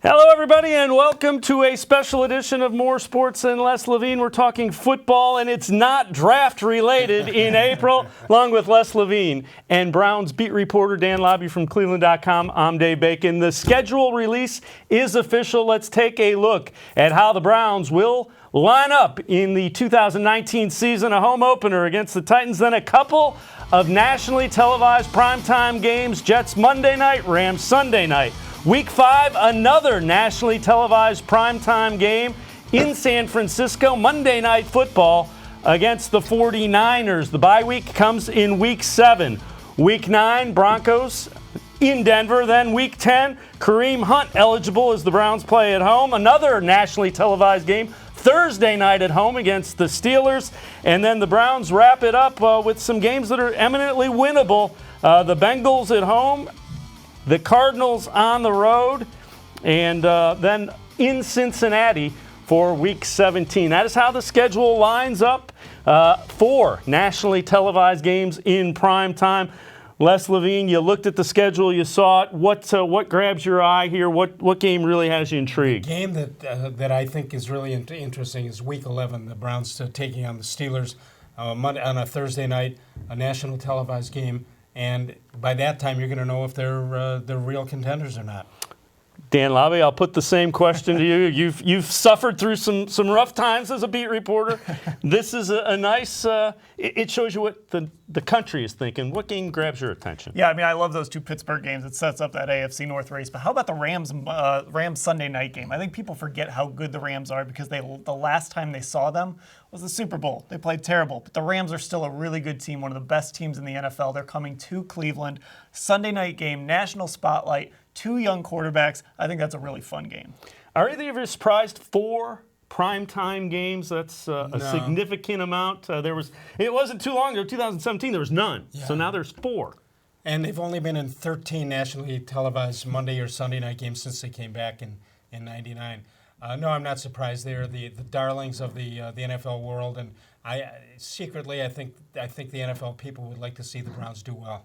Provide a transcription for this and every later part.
Hello, everybody, and welcome to a special edition of More Sports and Less Levine. We're talking football, and it's not draft-related in April, along with Les Levine and Browns beat reporter Dan Labbe from cleveland.com. I'm Dave Bacon. The schedule release is official. Let's take a look at how the Browns will line up in the 2019 season. A home opener against the Titans, then a couple of nationally televised primetime games. Jets Monday night, Rams Sunday night. Week 5, another nationally televised primetime game in San Francisco, Monday Night Football against the 49ers. The bye week comes in Week 7. Week 9, Broncos in Denver. Then Week 10, Kareem Hunt eligible as the Browns play at home. Another nationally televised game Thursday night at home against the Steelers. And then the Browns wrap it up with some games that are eminently winnable. The Bengals at home, the Cardinals on the road, and then in Cincinnati for Week 17. That is how the schedule lines up. 4 nationally televised games in prime time. Les Levine, you looked at the schedule, you saw it. What grabs your eye here? What game really has you intrigued? The game that I think is really interesting is Week 11. The Browns taking on the Steelers on a Thursday night, a national televised game. And by that time, you're going to know if they're real contenders or not. Dan Labbe, I'll put the same question to you. You've suffered through some rough times as a beat reporter. This is a nice. It shows you what the country is thinking. What game grabs your attention? Yeah, I mean, I love those 2 Pittsburgh games. It sets up that AFC North race. But how about the Rams Sunday night game? I think people forget how good the Rams are because the last time they saw them was the Super Bowl. They played terrible, but the Rams are still a really good team, one of the best teams in the NFL. They're coming to Cleveland. Sunday night game, national spotlight, 2 young quarterbacks. I think that's a really fun game. Are either of you surprised? 4 primetime games. That's a significant amount. It wasn't too long ago. 2017, there was none. Yeah. So now there's 4. And they've only been in 13 nationally televised Monday or Sunday night games since they came back in '99. No, I'm not surprised. They're the darlings of the NFL world, and I think the NFL people would like to see the Browns do well.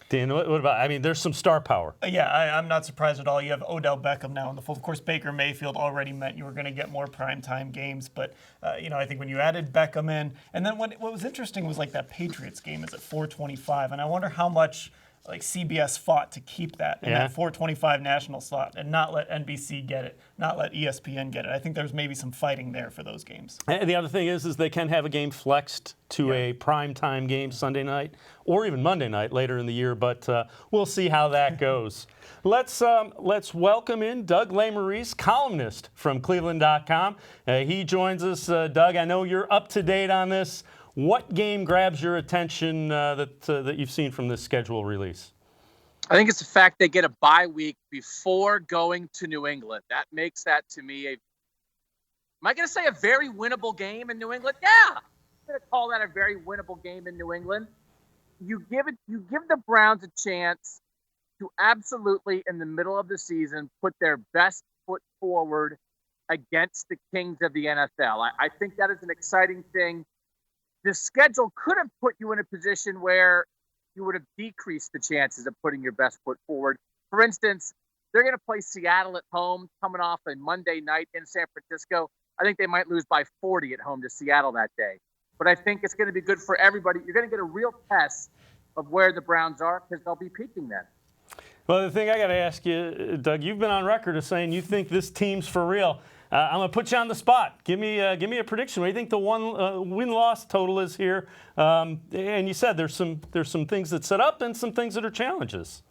Dan, what about? I mean, there's some star power. Yeah, I'm not surprised at all. You have Odell Beckham now in the fold. Of course, Baker Mayfield already meant you were going to get more primetime games, but I think when you added Beckham in, and then what was interesting was like that Patriots game is at 4:25, and I wonder how much like CBS fought to keep that in that 4:25 national slot and not let NBC get it, not let ESPN get it. I think there's maybe some fighting there for those games. And the other thing is they can have a game flexed to a primetime game Sunday night or even Monday night later in the year, but we'll see how that goes. Let's welcome in Doug Lesmerises, columnist from cleveland.com. He joins us. Doug, I know you're up to date on this. What game grabs your attention that you've seen from this schedule release? I think it's the fact they get a bye week before going to New England. That makes that, to me, am I going to say a very winnable game in New England? Yeah, I'm going to call that a very winnable game in New England. You give the Browns a chance to absolutely, in the middle of the season, put their best foot forward against the kings of the NFL. I think that is an exciting thing. The schedule could have put you in a position where you would have decreased the chances of putting your best foot forward. For instance, they're going to play Seattle at home coming off a Monday night in San Francisco. I think they might lose by 40 at home to Seattle that day. But I think it's going to be good for everybody. You're going to get a real test of where the Browns are because they'll be peaking then. Well, the thing I got to ask you, Doug, you've been on record as saying you think this team's for real. I'm going to put you on the spot. Give me a prediction. What do you think the win-loss total is here? And you said there's some things that set up and some things that are challenges.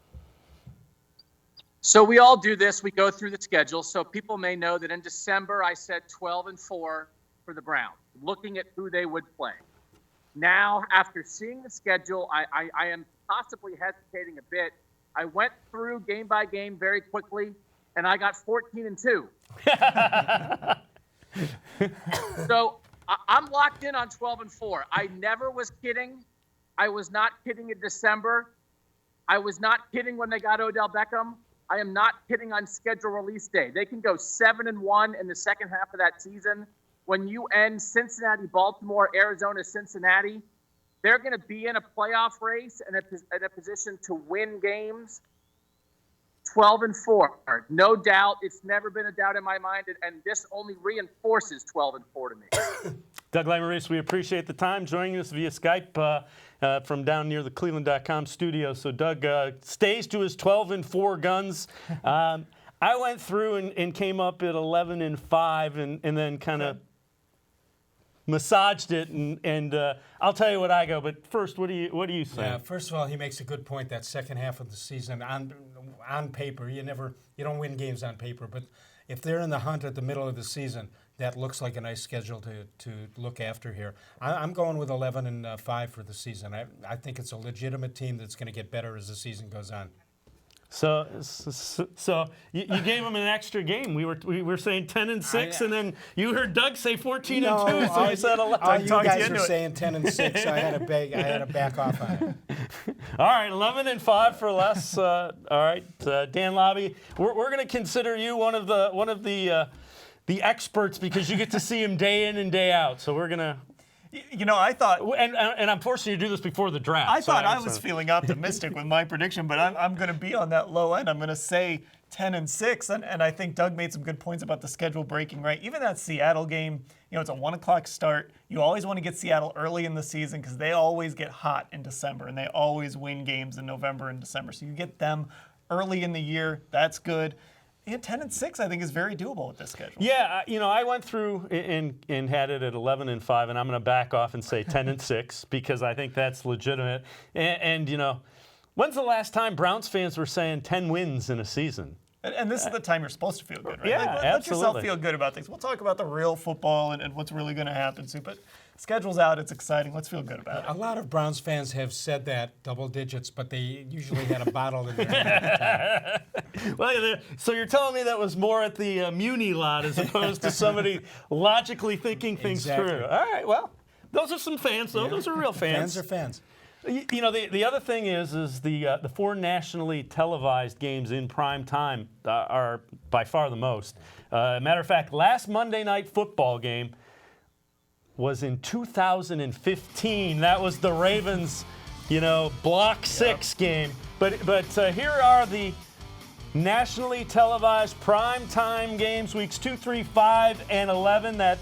So we all do this. We go through the schedule. So people may know that in December I said 12-4 for the Browns, looking at who they would play. Now, after seeing the schedule, I am possibly hesitating a bit. I went through game by game very quickly, and I got 14-2. So I'm locked in on 12-4. I never was kidding. I was not kidding in December. I was not kidding when they got Odell Beckham. I am not kidding on schedule release day. They can go 7-1 in the second half of that season. When you end Cincinnati, Baltimore, Arizona, Cincinnati, they're going to be in a playoff race and in a position to win games. 12-4. No doubt. It's never been a doubt in my mind, and this only reinforces 12-4 to me. Doug Lesmerises, we appreciate the time joining us via Skype from down near the cleveland.com studio. So Doug stays to his 12-4 guns. I went through and came up at 11-5 and then kind of massaged it, and I'll tell you what I go. But first, what do you say? Yeah, first of all, he makes a good point. That second half of the season, on paper, you don't win games on paper, but if they're in the hunt at the middle of the season, that looks like a nice schedule to look after here. I'm going with 11-5 for the season. I think it's a legitimate team that's going to get better as the season goes on. So you gave them an extra game. We were saying 10-6, and then you heard Doug say 14-2. So you said 11. You guys are saying 10-6. I had to back off on it. All right, 11-5 for Les. All right, Dan Labbe, we're going to consider you one of the experts because you get to see him day in and day out. So we're gonna. I thought, and I'm forcing you to do this before the draft. I thought I was feeling optimistic with my prediction, but I'm going to be on that low end. I'm going to say 10-6, and I think Doug made some good points about the schedule breaking right. Even that Seattle game, it's a 1:00 start. You always want to get Seattle early in the season because they always get hot in December, and they always win games in November and December. So you get them early in the year. That's good. And 10-6, I think, is very doable with this schedule. Yeah, I went through and had it at 11-5, and I'm going to back off and say 10-6 because I think that's legitimate. And when's the last time Browns fans were saying 10 wins in a season? And this is the time you're supposed to feel good, right? Yeah, let yourself feel good about things. We'll talk about the real football and what's really going to happen soon. But schedule's out. It's exciting. Let's feel good about it. A lot of Browns fans have said that, double digits, but they usually had a bottle in their hand at the time. Well, so you're telling me that was more at the Muni lot as opposed to somebody logically thinking things through. All right, well, those are some fans, though. Yeah. Those are real fans. Fans are fans. The other thing is the 4 nationally televised games in prime time are by far the most. Matter of fact, last Monday night football game was in 2015. That was the Ravens, Block 6 game. But here are the nationally televised prime time games, weeks 2, 3, 5, and 11. That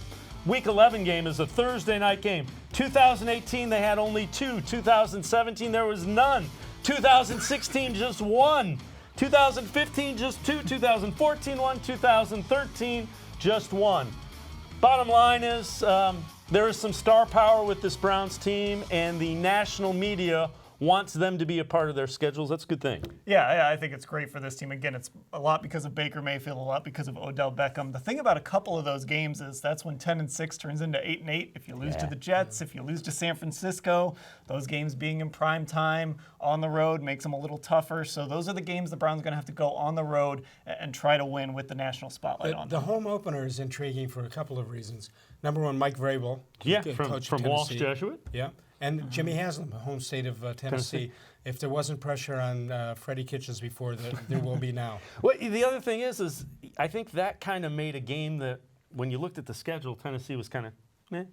Week 11 game is a Thursday night game. 2018, they had only 2. 2017, there was none. 2016, just 1. 2015, just 2. 2014, 1. 2013, just 1. Bottom line is there is some star power with this Browns team, and the national media wants them to be a part of their schedules. That's a good thing. Yeah, I think it's great for this team. Again, it's a lot because of Baker Mayfield, a lot because of Odell Beckham. The thing about a couple of those games is that's when 10-6 turns into 8-8. If you lose to the Jets, if you lose to San Francisco, those games being in prime time on the road makes them a little tougher. So those are the games the Browns are going to have to go on the road and try to win with the national spotlight on them. The home opener is intriguing for a couple of reasons. Number one, Mike Vrabel, from Walsh Jesuit. Yeah. And Jimmy Haslam, home state of Tennessee. If there wasn't pressure on Freddie Kitchens before, there will be now. Well, the other thing is I think that kind of made a game that when you looked at the schedule, Tennessee was kind of meh.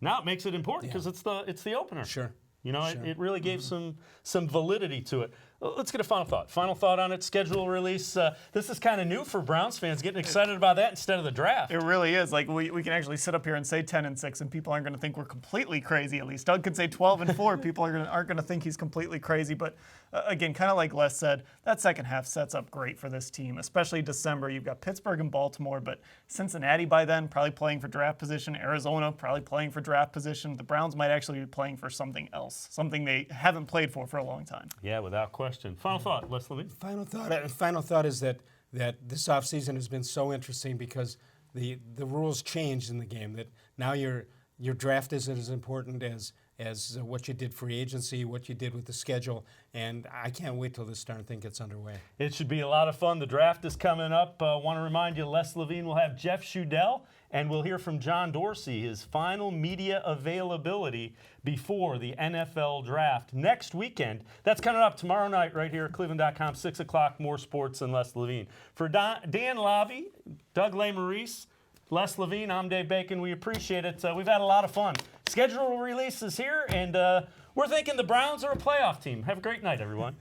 Now it makes it important because it's the opener. Sure. It really gave some validity to it. Let's get a final thought. Final thought on it, schedule release. This is kind of new for Browns fans, getting excited about that instead of the draft. It really is. Like, we can actually sit up here and say 10-6, and people aren't going to think we're completely crazy, at least. Doug could say 12-4. People aren't going to think he's completely crazy. But, again, kind of like Les said, that second half sets up great for this team, especially December. You've got Pittsburgh and Baltimore, but Cincinnati by then probably playing for draft position. Arizona probably playing for draft position. The Browns might actually be playing for something else, something they haven't played for a long time. Yeah, without question. Final thought, Les Levine. Final thought is that this offseason has been so interesting because the rules changed in the game. That now your draft isn't as important as what you did free agency, what you did with the schedule, and I can't wait till this darn thing gets underway. It should be a lot of fun. The draft is coming up. Want to remind you, Les Levine will have Jeff Shudell, and we'll hear from John Dorsey, his final media availability before the NFL draft next weekend. That's coming up tomorrow night right here at cleveland.com, 6 o'clock, more sports and Les Levine. For Dan Labbe, Doug Lesmerises, Les Levine, I'm Dave Bacon. We appreciate it. We've had a lot of fun. Schedule release is here, and we're thinking the Browns are a playoff team. Have a great night, everyone.